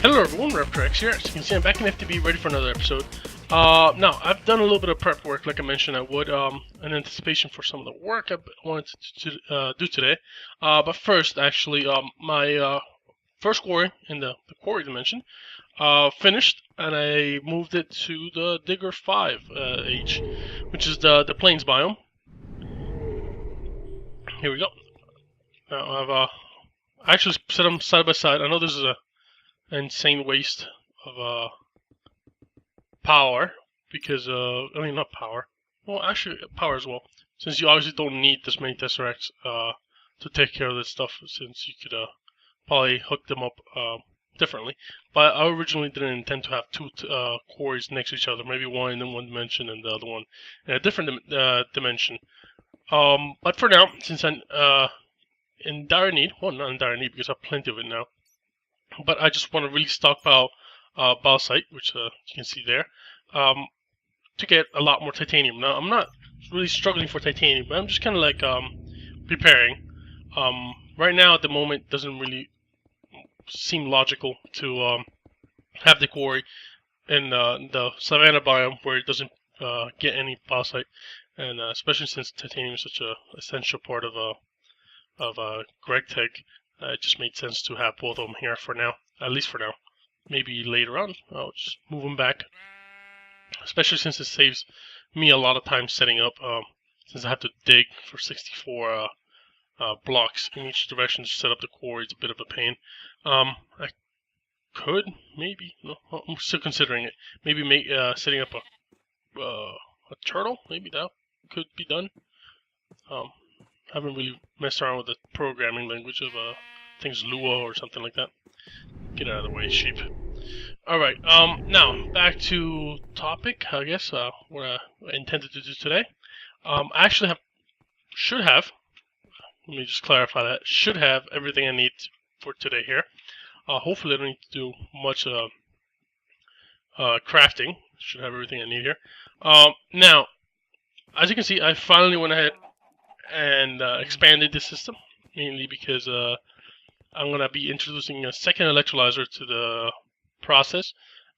Hello everyone, Railcraft here. As you can see, I'm back in FTB, ready for another episode. Now, I've done a little bit of prep work, like I mentioned I would, in anticipation for some of the work I wanted to do today. But first, actually, my first quarry in the quarry dimension finished, and I moved it to the Digger 5 age, which is the plains biome. Here we go. Now I've actually set them side by side. I know this is a insane waste of power because I mean, not power, well, actually power as well, since you obviously don't need this many tesseracts to take care of this stuff, since you could probably hook them up differently. But I originally didn't intend to have two quarries next to each other, maybe one in one dimension and the other one in a different dimension. But for now, since I'm in dire need, well, not in dire need because I have plenty of it now, but I just want to really stockpile bauxite, which you can see there, to get a lot more titanium. Now, I'm not really struggling for titanium, but I'm just kind of like preparing. Right now, at the moment, doesn't really seem logical to have the quarry in the savanna biome where it doesn't get any bauxite, and especially since titanium is such a essential part of GregTech. It just made sense to have both of them here for now, at least for now. Maybe later on, I'll just move them back, especially since it saves me a lot of time setting up, since I have to dig for 64 blocks in each direction to set up the quarry. It's a bit of a pain. I could, maybe, no, I'm still considering it, maybe make setting up a turtle, maybe that could be done. Haven't really messed around with the programming language of things Lua or something like that. Get out of the way, sheep. Alright, now back to topic, I guess, what I intended to do today. I actually should have, let me just clarify that, should have everything I need for today here. Hopefully I don't need to do much crafting. Should have everything I need here. Now, as you can see, I finally went ahead and expanded the system, mainly because I'm going to be introducing a second electrolyzer to the process.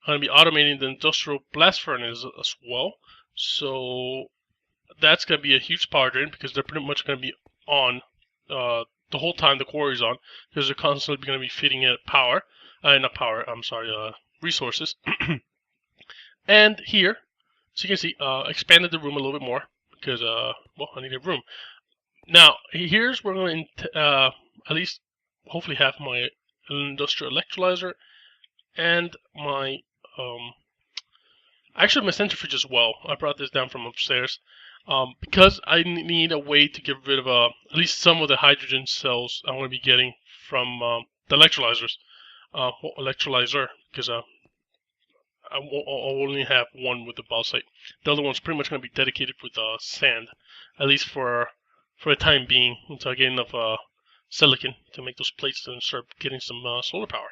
I'm going to be automating the industrial blast furnace as well, so that's going to be a huge power drain because they're pretty much going to be on the whole time the quarry is on, because they're constantly going to be feeding it power, not power, I'm sorry, resources. And here, so you can see, expanded the room a little bit more because, well, I needed room. Now, here's where I'm going to at least hopefully have my industrial electrolyzer and my actually my centrifuge as well. I brought this down from upstairs because I need a way to get rid of at least some of the hydrogen cells I'm going to be getting from the electrolyzers. Electrolyzer, because I'll only have one with the bauxite. The other one's pretty much going to be dedicated with sand, at least for the time being, until I get enough silicon to make those plates and start getting some solar power.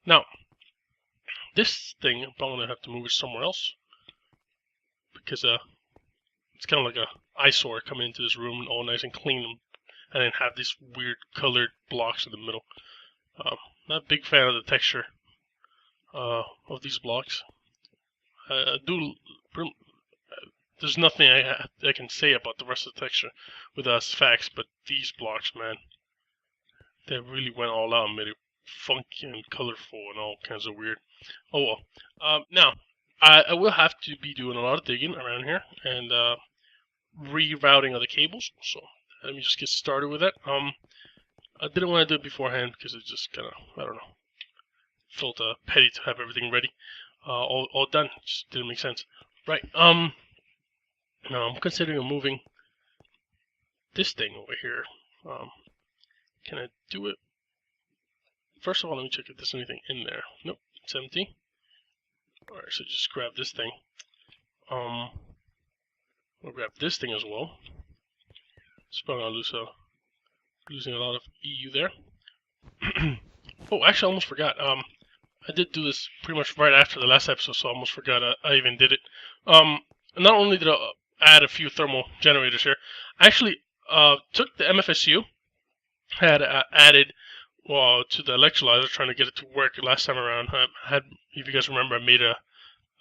Now, this thing, I'm probably going to have to move it somewhere else, because it's kind of like a eyesore coming into this room, all nice and clean, and then have these weird colored blocks in the middle. Not a big fan of the texture of these blocks. There's nothing I can say about the rest of the texture with facts, but these blocks, man, they really went all out and made it funky and colorful and all kinds of weird. Oh well. Now, I will have to be doing a lot of digging around here and rerouting of the cables. So let me just get started with that. I didn't want to do it beforehand because it just kind of, I don't know, felt petty to have everything ready, all done. It just didn't make sense. Right. Now I'm considering moving this thing over here. Can I do it? First of all, let me check if there's anything in there. Nope, it's empty. Alright, so just grab this thing. We'll grab this thing as well. It's probably gonna losing a lot of EU there. Oh, actually, I almost forgot. I did do this pretty much right after the last episode, so I almost forgot I even did it. Not only did I add a few thermal generators here, I actually took the MFSU, had added to the electrolyzer, trying to get it to work last time around. I had, if you guys remember, I made a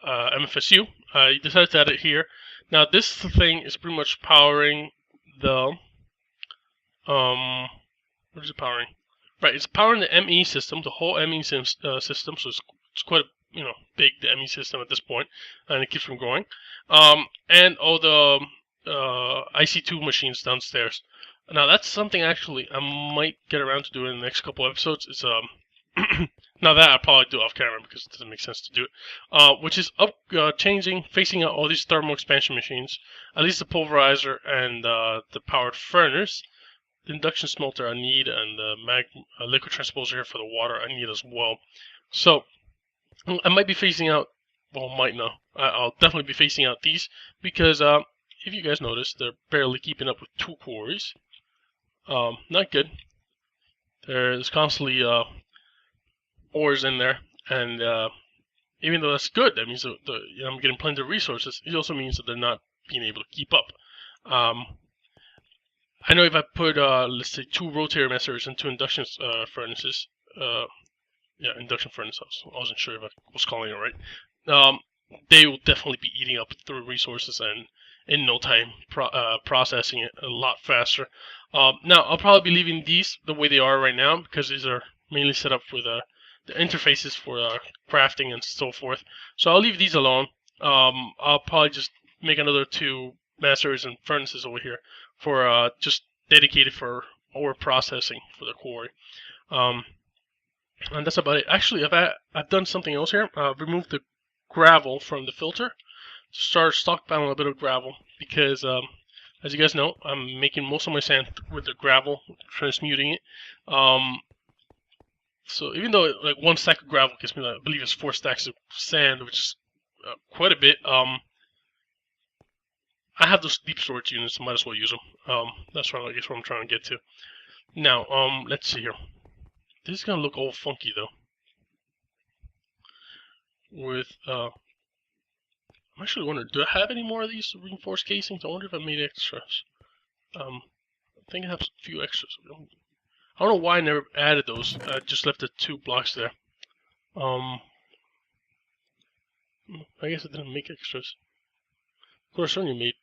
MFSU. I decided to add it here. Now this thing is pretty much powering the what is it powering? Right, it's powering the ME system, the whole ME system. So it's quite big, the ME system at this point, and it keeps from growing. And all the IC2 machines downstairs. Now that's something actually I might get around to doing in the next couple episodes. Is now that I'll probably do off camera because it doesn't make sense to do it. Which is changing, phasing out all these thermal expansion machines, at least the pulverizer and the powered furnace. The induction smelter I need, and the liquid transposer here for the water I need as well. So I might be phasing out, well, might no, I'll definitely be phasing out these because if you guys notice, they're barely keeping up with 2 quarries. Not good. There's constantly ores in there, and even though that's good, that means that I'm getting plenty of resources. It also means that they're not being able to keep up. I know if I put, let's say, 2 rotator messers and 2 induction furnaces, induction furnace, I wasn't sure if I was calling it right, they will definitely be eating up the resources and in no time processing it a lot faster. Now, I'll probably be leaving these the way they are right now because these are mainly set up for the interfaces for crafting and so forth. So I'll leave these alone. I'll probably just make another 2 masters and furnaces over here for just dedicated for ore processing for the quarry. And that's about it. Actually, I've done something else here. I've removed the gravel from the filter. Started stockpiling a bit of gravel because, as you guys know, I'm making most of my sand with the gravel, transmuting it. So even though like 1 stack of gravel gives me, I believe it's 4 stacks of sand, which is quite a bit. I have those deep storage units, so might as well use them. That's what I guess what I'm trying to get to. Now, let's see here. This is gonna look all funky though. With I'm actually wondering, do I have any more of these reinforced casings? I wonder if I made extras. I think I have a few extras. I don't know why I never added those. I just left the 2 blocks there. I guess I didn't make extras. Of course, I only made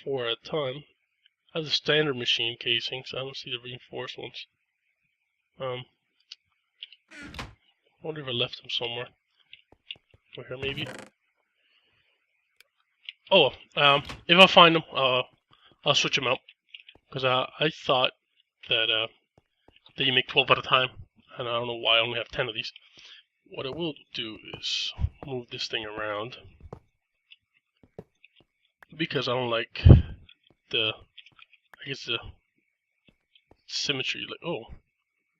4 at a time. I have the standard machine casings. I don't see the reinforced ones. I wonder if I left them somewhere. Over here, maybe. Oh, if I find them, I'll switch them out. Because I thought that you make 12 at a time, and I don't know why I only have 10 of these. What I will do is move this thing around because I don't like the symmetry. Like, oh,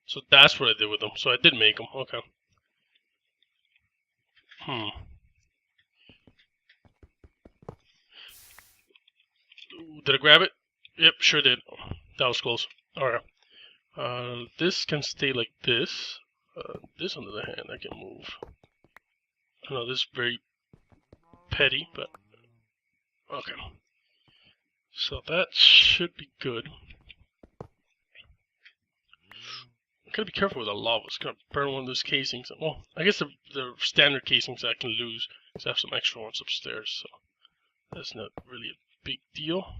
so that's what I did with them. So I did make them. Okay. Did I grab it? Yep, sure did. That was close. Alright. This can stay like this. This, on the other hand, I can move. I know this is very petty, but okay. So that should be good. I gotta be careful with the lava. It's gonna burn one of those casings. Well, I guess the standard casings I can lose because I have some extra ones upstairs, so that's not really a big deal.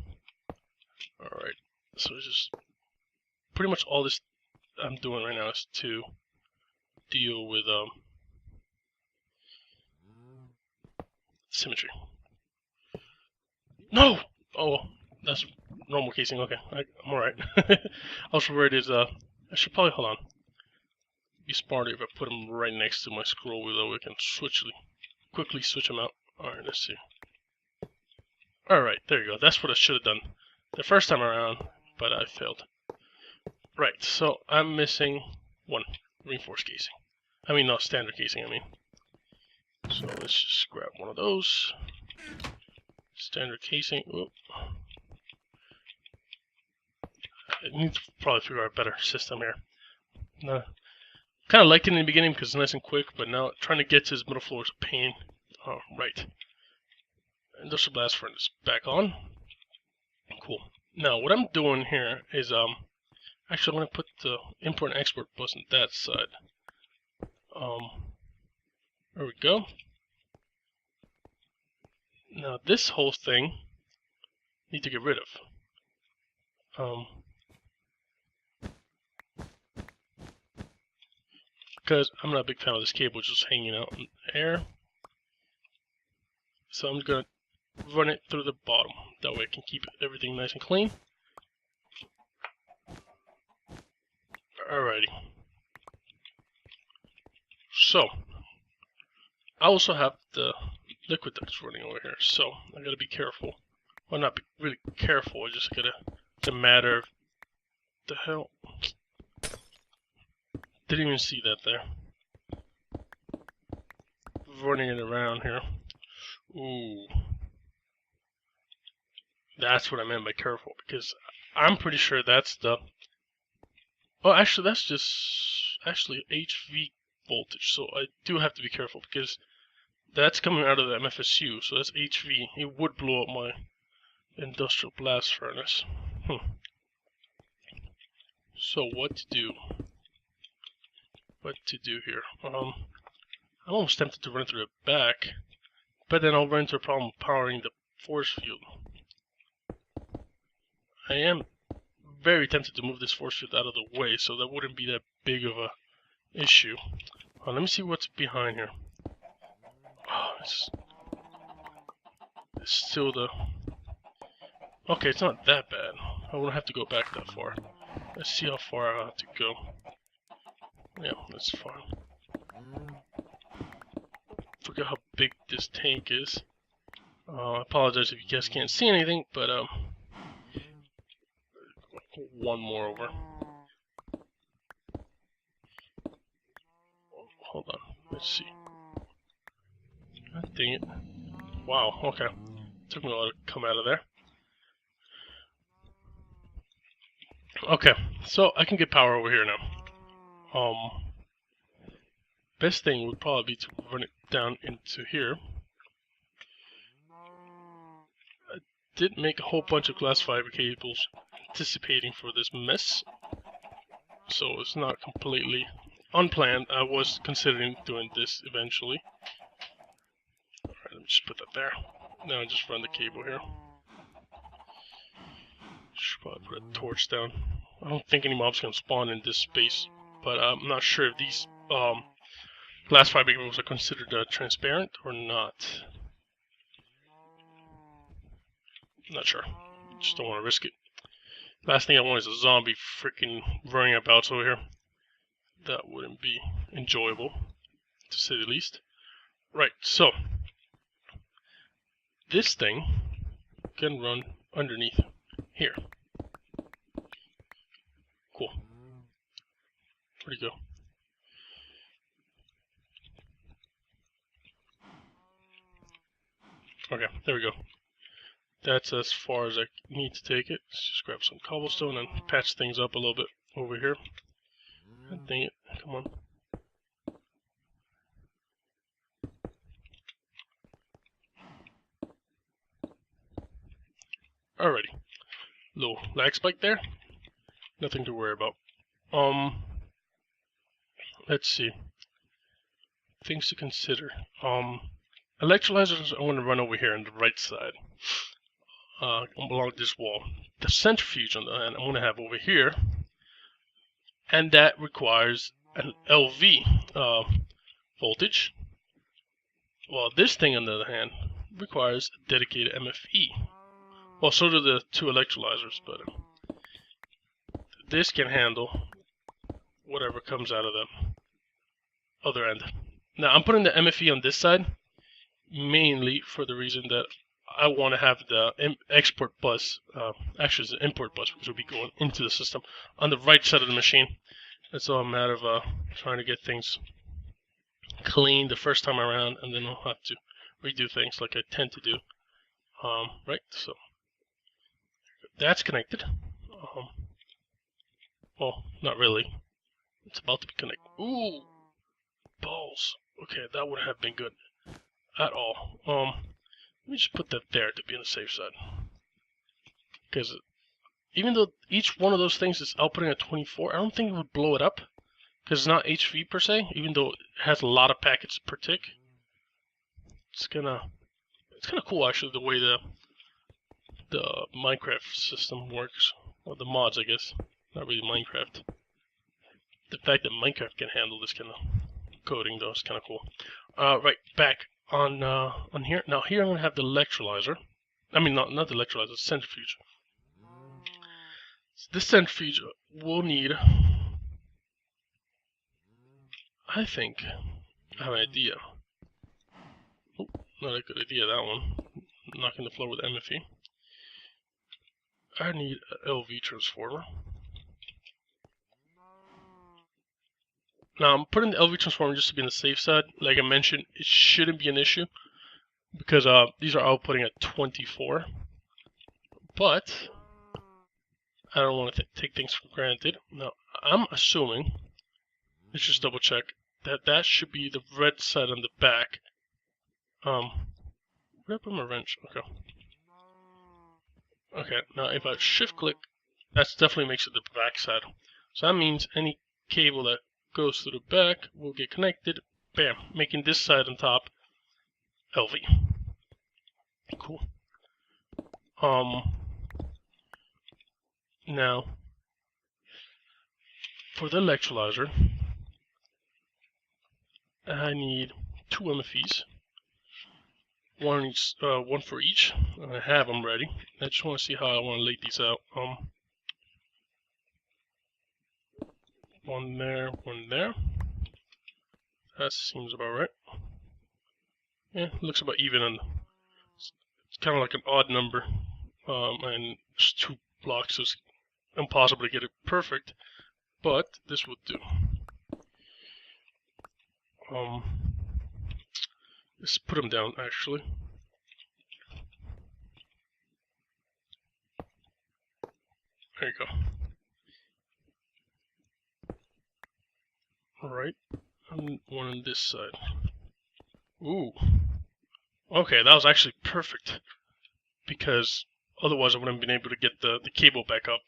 Alright, so it's just pretty much all this I'm doing right now is to deal with symmetry. No! Oh, that's normal casing. Okay, I'm alright. I was worried I should probably, hold on. Be smarter if I put them right next to my scroll wheel, we can quickly switch them out. Alright, let's see. Alright, there you go. That's what I should have done the first time around, but I failed. Right, so I'm missing 1 reinforced casing. I mean, not standard casing, I mean. So let's just grab one of those. Standard casing. Whoop. I need to probably figure out a better system here. Kind of liked it in the beginning because it's nice and quick, but now trying to get to his middle floor is a pain. Oh, right. Industrial blast furnace back on. Cool. Now what I'm doing here is Actually, I'm going to put the import and export bus on that side. There we go. Now this whole thing need to get rid of. Because I'm not a big fan of this cable just hanging out in the air. So I'm going to run it through the bottom. That way I can keep everything nice and clean. Alrighty. So, I also have the liquid ducts running over here, so I gotta be careful. Well, not be really careful, I just gotta, it's a matter of, the hell? Didn't even see that there. Running it around here. Ooh. That's what I meant by careful, because I'm pretty sure that's the, oh, actually that's just, actually HV voltage, so I do have to be careful, because that's coming out of the MFSU, so that's HV. It would blow up my industrial blast furnace. So what to do? What to do here? I'm almost tempted to run it through the back, but then I'll run into a problem powering the force field. I am very tempted to move this force field out of the way, so that wouldn't be that big of a issue. Let me see what's behind here. Oh, it's still the... Okay, it's not that bad. I won't have to go back that far. Let's see how far I have to go. Yeah, that's fine. Forget how big this tank is. I apologize if you guys can't see anything, but one more over. Hold on, let's see. God dang it. Wow, okay. Took me a while to come out of there. Okay, so I can get power over here now. Best thing would probably be to run it down into here. I did make a whole bunch of glass fiber cables anticipating for this mess, so it's not completely unplanned. I was considering doing this eventually. Alright, let me just put that there. Now I just run the cable here. Should probably put a torch down. I don't think any mobs can spawn in this space, but I'm not sure if these glass fiber cables are considered transparent or not. I'm not sure. Just don't want to risk it. Last thing I want is a zombie freaking running about over here. That wouldn't be enjoyable, to say the least. Right, so this thing can run underneath here. Cool. Where'd he go? Okay, there we go. That's as far as I need to take it. Let's just grab some cobblestone and patch things up a little bit over here. God dang it, come on. Alrighty. Little lag spike there. Nothing to worry about. Let's see. Things to consider. Electrolyzers I want to run over here on the right side. Along this wall. The centrifuge on the other hand I'm going to have over here. And that requires an LV voltage. While this thing on the other hand requires a dedicated MFE. Well, so do the two electrolyzers, but this can handle whatever comes out of the other end. Now, I'm putting the MFE on this side mainly for the reason that I want to have the export bus, actually it's an import bus because we'll be going into the system on the right side of the machine. It's all a matter of trying to get things clean the first time around, and then I'll have to redo things like I tend to do. Right, so that's connected. Well, not really. It's about to be connected. Ooh, balls. Okay, that wouldn't have been good at all. Let me just put that there to be on the safe side, because even though each one of those things is outputting at 24, I don't think it would blow it up because it's not HV per se. Even though it has a lot of packets per tick, it's kind of cool actually the way the Minecraft system works, or the mods, I guess. Not really Minecraft. The fact that Minecraft can handle this kind of coding though is kind of cool. Right, back on here. Now here I'm gonna have the electrolyzer. I mean, not the electrolyzer, the centrifuge. So this centrifuge will need, I think, I have an idea. Oh, not a good idea, that one. Knocking the floor with MFE. I need an LV transformer. Now I'm putting the LV transformer just to be on the safe side. Like I mentioned, it shouldn't be an issue because these are outputting at 24. But I don't want to take things for granted. Now I'm assuming, let's just double check, that should be the red side on the back. Where did I put my wrench? Okay. Okay, now if I shift click, that definitely makes it the back side. So that means any cable that goes to the back will get connected. Bam, making this side on top LV. Cool. Now for the electrolyzer, I need 2 MFEs. One for each. I have them ready. I just want to see how I want to lay these out. One there, one there. That seems about right. Yeah, looks about even, and it's kind of like an odd number. And there's 2 blocks, so it's impossible to get it perfect. But this would do. Let's put them down actually. There you go. Alright, and one on this side. Ooh. Okay, that was actually perfect. Because otherwise I wouldn't have been able to get the cable back up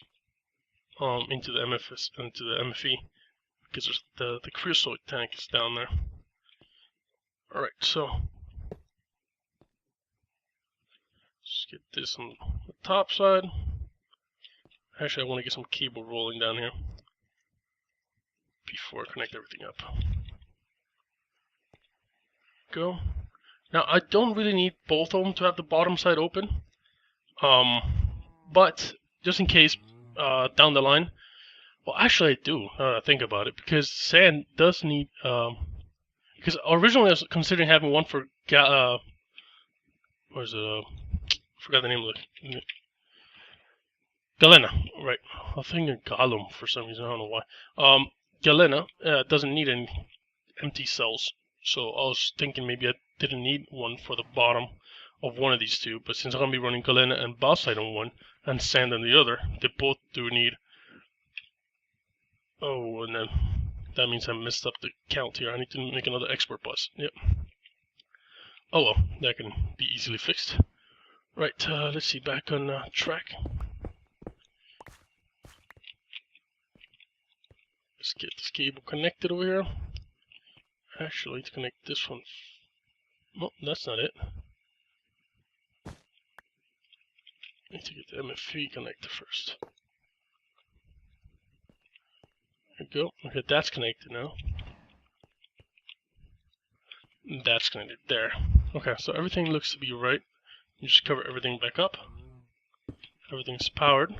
into the MFE. Because the creosote tank is down there. Alright, so let's get this on the top side. Actually, I want to get some cable rolling down here before I connect everything up. Go. Now, I don't really need both of them to have the bottom side open. But just in case down the line, well, actually I do, now that I think about it, because sand does need, because originally I was considering having one for, what is it, I forgot the name of it, Galena, right, I think Gollum for some reason, I don't know why. Galena doesn't need any empty cells, so I was thinking maybe I didn't need one for the bottom of one of these two, but since I'm going to be running Galena and Bauxite on one, and Sand on the other, they both do need. Oh, and then that means I messed up the count here. I need to make another export bus. Yep. Oh well, that can be easily fixed. Right, let's see, back on track. Let's get this cable connected over here. Actually, to connect this one. No, that's not it. I need to get the MFE connected first. There we go. Okay, that's connected now. That's connected there. Okay, so everything looks to be right. You just cover everything back up. Everything's powered,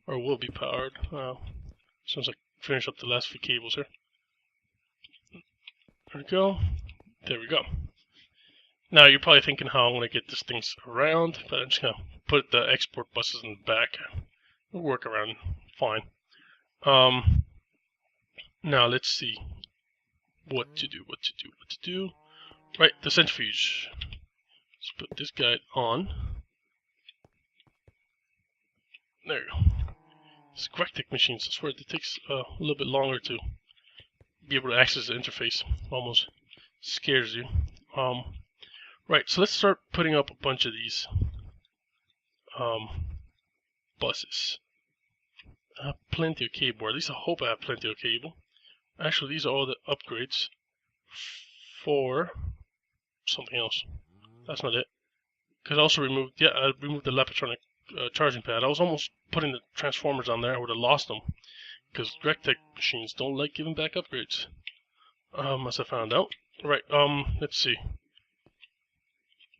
or will be powered. Sounds like finish up the last few cables here. There we go. There we go. Now you're probably thinking how I'm going to get this thing around, but I'm just going to put the export buses in the back. It'll work around fine. Now let's see what to do. Right, the centrifuge. Let's put this guy on. There you go. These GregTech machines, I swear it takes a little bit longer to be able to access the interface. Almost scares you. Right, so let's start putting up a bunch of these buses. I have plenty of cable, or at least I hope I have plenty of cable. Actually, these are all the upgrades for something else. That's not it. Because I also removed, I removed the Lapatronic charging pad. I was almost putting the transformers on there. I would have lost them. Because GregTech machines don't like giving back upgrades. As I found out. Right, let's see.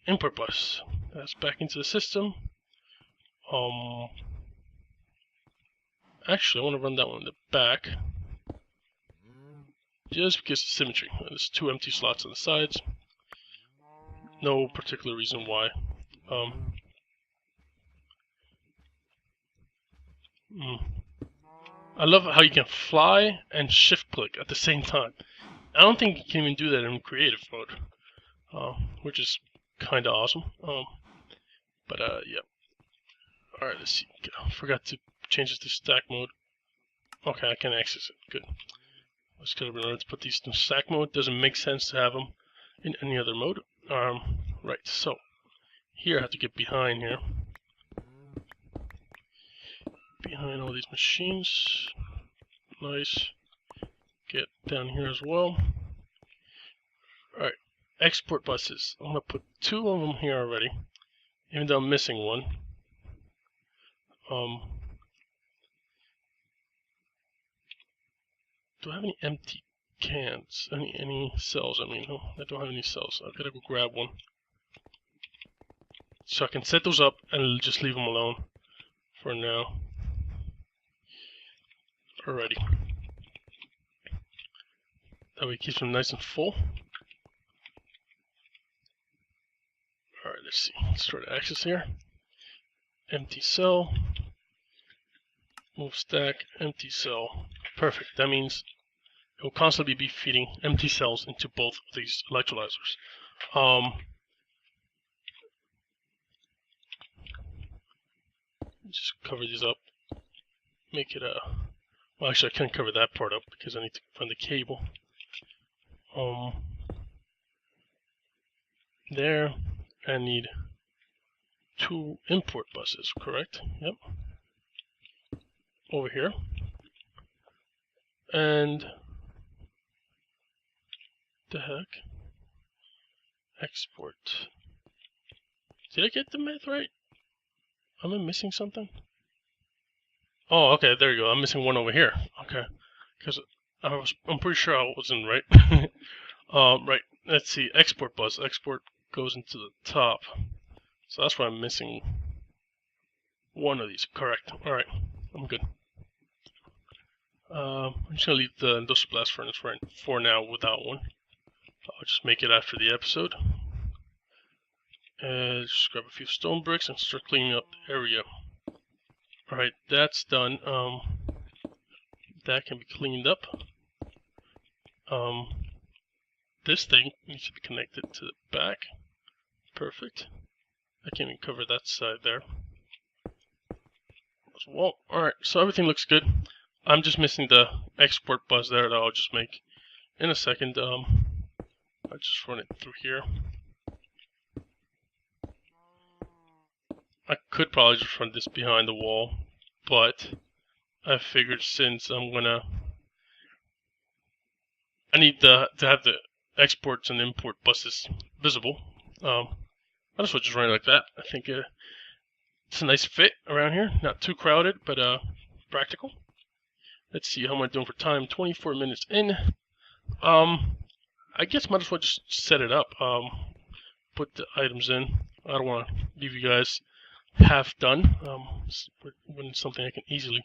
Import bus. That's back into the system. Actually, I want to run that one in the back. Just because of symmetry. There's 2 empty slots on the sides. No particular reason why. I love how you can fly and shift click at the same time. I don't think you can even do that in creative mode, which is kind of awesome. Yeah. Alright, let's see. I forgot to change it to stack mode. Okay, I can access it. Good. Let's get remember to put these in stack mode. Doesn't make sense to have them in any other mode. Right, so here I have to get behind here. Behind all these machines. Nice. Get down here as well. Alright, export buses. I'm going to put 2 of them here already, even though I'm missing one. Do I have any empty cans? Any cells? I mean, no, I don't have any cells. I've got to go grab one. So I can set those up and just leave them alone for now. Alrighty. That way it keeps them nice and full. Alright, let's see. Let's try to access here. Empty cell. Move stack. Empty cell. Perfect. That means it will constantly be feeding empty cells into both of these electrolyzers. Just cover these up. Make it well, actually I can't cover that part up because I need to find the cable. There, I need 2 import buses, correct? Yep. Over here. And the heck? Export. Did I get the math right? Am I missing something? Oh, okay, there you go. I'm missing one over here. Okay. Because I'm pretty sure I wasn't right. Right. Let's see. Export bus. Export goes into the top. So that's why I'm missing one of these. Correct. Alright. I'm good. I'm just going to leave the industrial blast furnace for now without one. I'll just make it after the episode. Just grab a few stone bricks and start cleaning up the area. Alright, that's done. That can be cleaned up. This thing needs to be connected to the back. Perfect. I can even cover that side there as well. Alright, so everything looks good. I'm just missing the export bus there that I'll just make in a second. I'll just run it through here. I could probably just run this behind the wall, but I figured since I need to have the exports and import buses visible. I just would just run it like that. I think it's a nice fit around here. Not too crowded, but practical. Let's see how am I doing for time. 24 minutes in. I guess might as well just set it up. Put the items in. I don't want to leave you guys half done. When it's something I can easily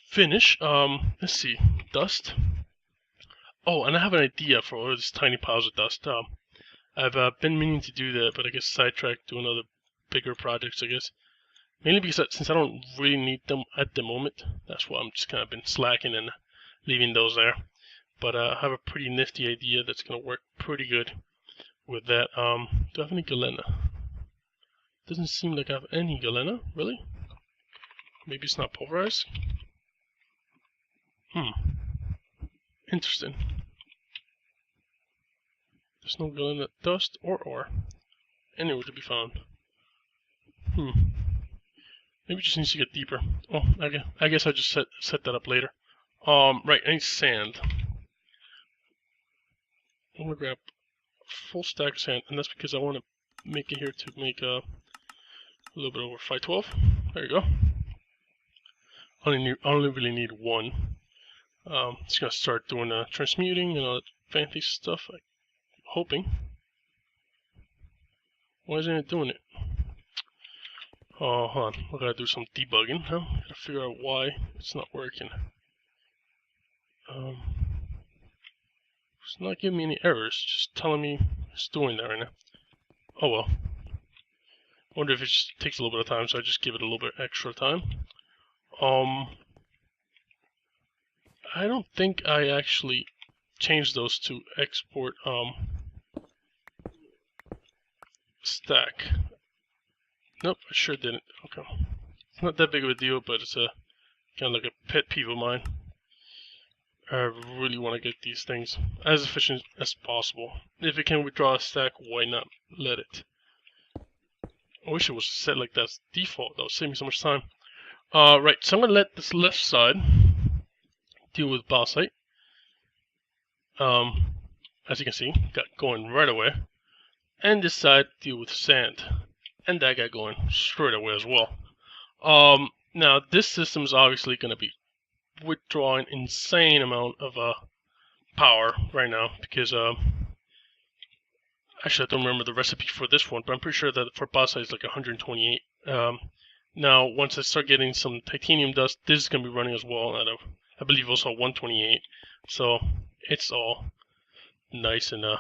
finish. Let's see. Dust. Oh, and I have an idea for all these tiny piles of dust. I've been meaning to do that, but I guess sidetracked doing other bigger projects, I guess. Mainly because since I don't really need them at the moment, that's why I'm just kind of been slacking and leaving those there. But I have a pretty nifty idea that's going to work pretty good with that. Do I have any galena? Doesn't seem like I have any galena, really? Maybe it's not pulverized? Interesting. There's no galena dust or ore anywhere to be found. Maybe it just needs to get deeper. Oh, I guess I just set that up later. Right, I need sand. I'm gonna grab a full stack of sand, and that's because I want to make it here to make a little bit over 512. There you go. I only really need one. Just gonna start doing transmuting and all that fancy stuff. I'm hoping. Why isn't it doing it? Oh, hold on. I gotta do some debugging. Huh? Gotta figure out why it's not working. It's not giving me any errors. Just telling me it's doing that right now. Oh well. Wonder if it just takes a little bit of time, so I just give it a little bit extra time. I don't think I actually changed those to export stack. Nope, I sure didn't. Okay. It's not that big of a deal, but it's a kind of like a pet peeve of mine. I really want to get these things as efficient as possible. If it can withdraw a stack, why not let it? I wish it was set like that as default. That would save me so much time. Right, so I'm going to let this left side deal with bauxite. As you can see, got going right away. And this side deal with sand. And that got going straight away as well. Now this system is obviously going to be withdrawing insane amount of power right now because actually I don't remember the recipe for this one, but I'm pretty sure that for bauxite it's like 128. Now once I start getting some titanium dust, this is going to be running as well at I believe also 128. So it's all nice and I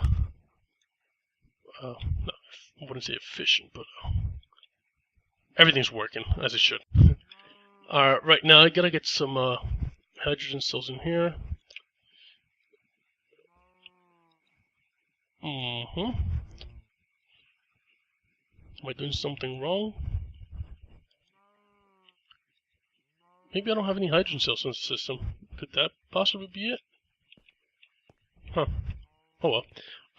wouldn't say efficient, but everything's working as it should. Right now I gotta get some hydrogen cells in here. Am I doing something wrong? Maybe I don't have any hydrogen cells in the system. Could that possibly be it? Huh. Oh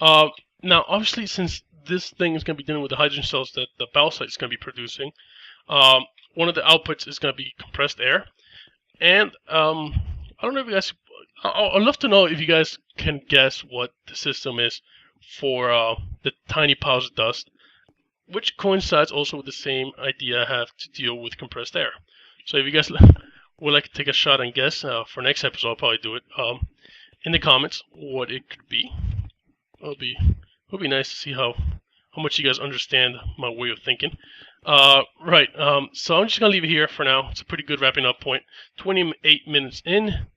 well. Now obviously since this thing is going to be dealing with the hydrogen cells that the bauxite is going to be producing, one of the outputs is going to be compressed air. And I don't know if you guys, I'd love to know if you guys can guess what the system is for the tiny piles of dust, which coincides also with the same idea I have to deal with compressed air. So if you guys would like to take a shot and guess, for next episode I'll probably do it in the comments what it could be. It'll be nice to see how much you guys understand my way of thinking. Right, so I'm just gonna leave it here for now. It's a pretty good wrapping up point. 28 minutes in,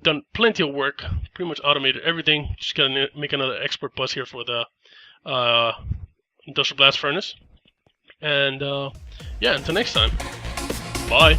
done plenty of work, pretty much automated everything. Just gotta make another export bus here for the industrial blast furnace. And yeah, until next time, bye.